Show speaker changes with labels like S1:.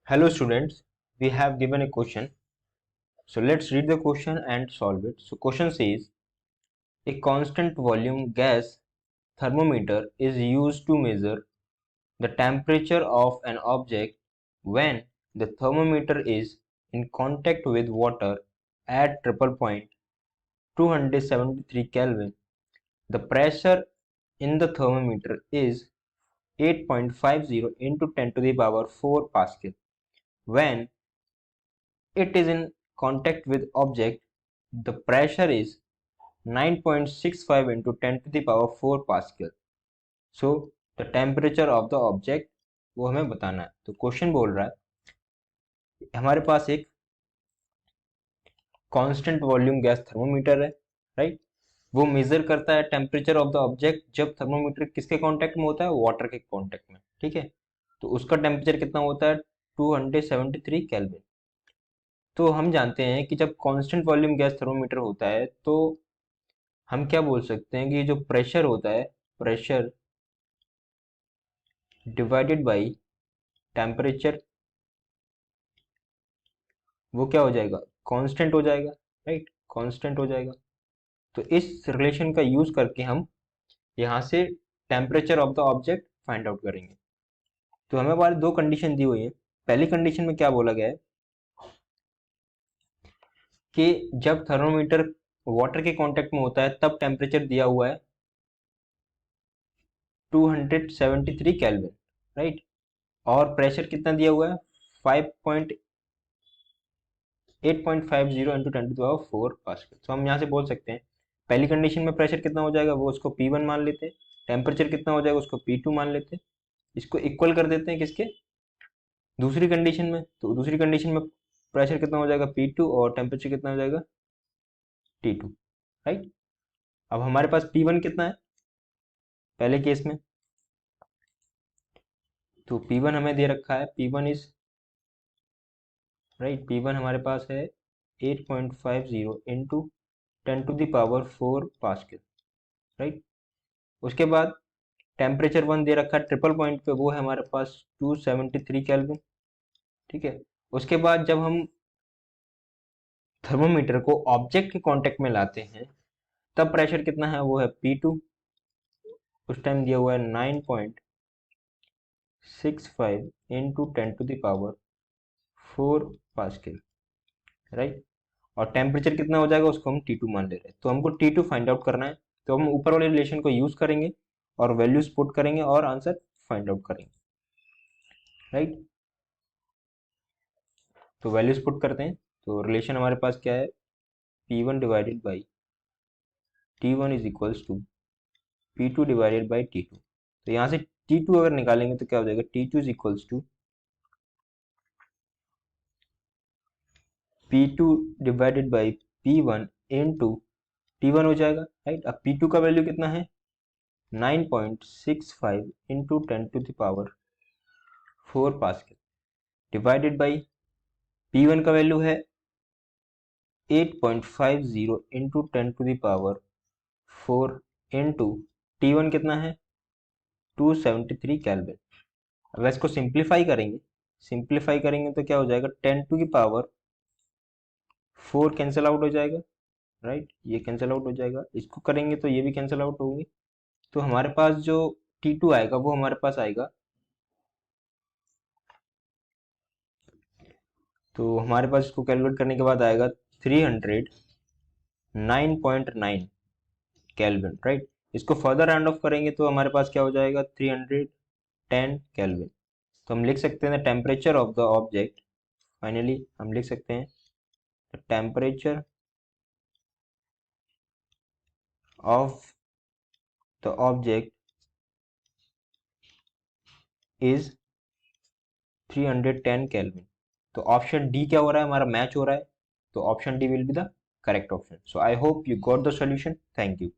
S1: Hello students, we have given a question. So let's read the question and solve it. So question says, a constant volume gas thermometer is used to measure the temperature of an object when the thermometer is in contact with water at triple point 273 Kelvin. The pressure in the thermometer is 8.50 into 10 to the power 4 Pascal. When it is in contact with object, the pressure is 9.65 into 10 to the power 4 Pascal. So the temperature of the object वो हमें बताना है. तो question बोल रहा है हमारे पास एक कांस्टेंट वॉल्यूम गैस थर्मोमीटर है, राइट. वो मेजर करता है टेम्परेचर ऑफ द ऑब्जेक्ट जब थर्मोमीटर किसके कांटेक्ट में होता है, वाटर के कांटेक्ट में. ठीक है, तो उसका टेम्परेचर कितना होता है 273 केल्विन. तो हम जानते हैं कि जब कांस्टेंट वॉल्यूम गैस थर्मोमीटर होता है तो हम क्या बोल सकते हैं कि जो प्रेशर होता है, प्रेशर डिवाइडेड बाय टेम्परेचर, वो क्या हो जाएगा, कांस्टेंट हो जाएगा, राइट, कांस्टेंट हो जाएगा. तो इस रिलेशन का यूज करके हम यहाँ से temperature of the object find out करेंगे. तो हमें हमारी दो कंडीशन दी हुई है. पहली कंडीशन में क्या बोला गया है कि जब थर्मोमीटर वाटर के कांटेक्ट में होता है तब टेम्परेचर दिया हुआ है 273 केल्विन, राइट. और प्रेशर कितना दिया हुआ है 8.50 into 10 to the power 4 pascal. तो हम यहाँ से बोल सकते हैं पहली कंडीशन में प्रेशर कितना हो जाएगा वो उसको P1 मान लेते हैं, टेम्परेचर कितना हो जाएगा उसको P2 मान लेते हैं, इसको इक्वल कर देते हैं किसके, दूसरी कंडीशन में. तो दूसरी कंडीशन में प्रेशर कितना हो जाएगा P2 और टेम्परेचर कितना हो जाएगा T2, राइट. अब हमारे पास P1 कितना है पहले केस में, तो P1 हमें दे रखा है, P1 इज राइट, P1 हमारे पास है 8.50 into 10 to the power 4 pascal, right. उसके बाद टेम्परेचर 1 दे रखा है ट्रिपल पॉइंट पे, वो है हमारे पास 273 केल्विन. ठीक है, उसके बाद जब हम थर्मोमीटर को ऑब्जेक्ट के कांटेक्ट में लाते हैं तब प्रेशर कितना है, वो है P2. उस टाइम दिया हुआ है 9.65 into 10 to the power 4 pascal, right. और टेम्परेचर कितना हो जाएगा उसको हम T2 मान ले रहे हैं. तो हमको T2 फाइंड आउट करना है, तो हम ऊपर वाले रिलेशन को यूज करेंगे और वैल्यूज पुट करेंगे और आंसर फाइंड आउट करेंगे, राइट. तो वैल्यूज पुट करते हैं. तो रिलेशन हमारे पास क्या है, P1 divided by T1 is equals to P2 divided by T2. तो यहाँ से T2 अगर निकालेंगे तो क्या हो जाएगा, T2 is equals to P2 divided by P1 into T1 हो जाएगा, राइट. अब P2 का वैल्यू कितना है 9.65 into 10 to the power 4 pascal divided by P1 का वैल्यू है 8.50 into 10 to the power 4 into T1 कितना है 273 केल्विन. अब इसको सिंप्लीफाई करेंगे तो क्या हो जाएगा 10 टू की पावर 4 कैंसिल आउट हो जाएगा, राइट. ये कैंसिल आउट हो जाएगा, इसको करेंगे तो ये भी कैंसिल आउट होंगे. तो हमारे पास जो T2 आएगा वो हमारे पास आएगा, तो हमारे पास इसको कैलकुलेट करने के बाद आएगा 309.9 केल्विन, राइट. इसको फर्दर राउंड ऑफ करेंगे तो हमारे पास क्या हो जाएगा 310 केल्विन. तो हम लिख सकते हैं temperature of the object, finally हम लिख सकते हैं temperature of the object is 310 kelvin. तो ऑप्शन डी क्या हो रहा है, हमारा मैच हो रहा है. तो option D will be the correct option. So I hope you got the solution. Thank you.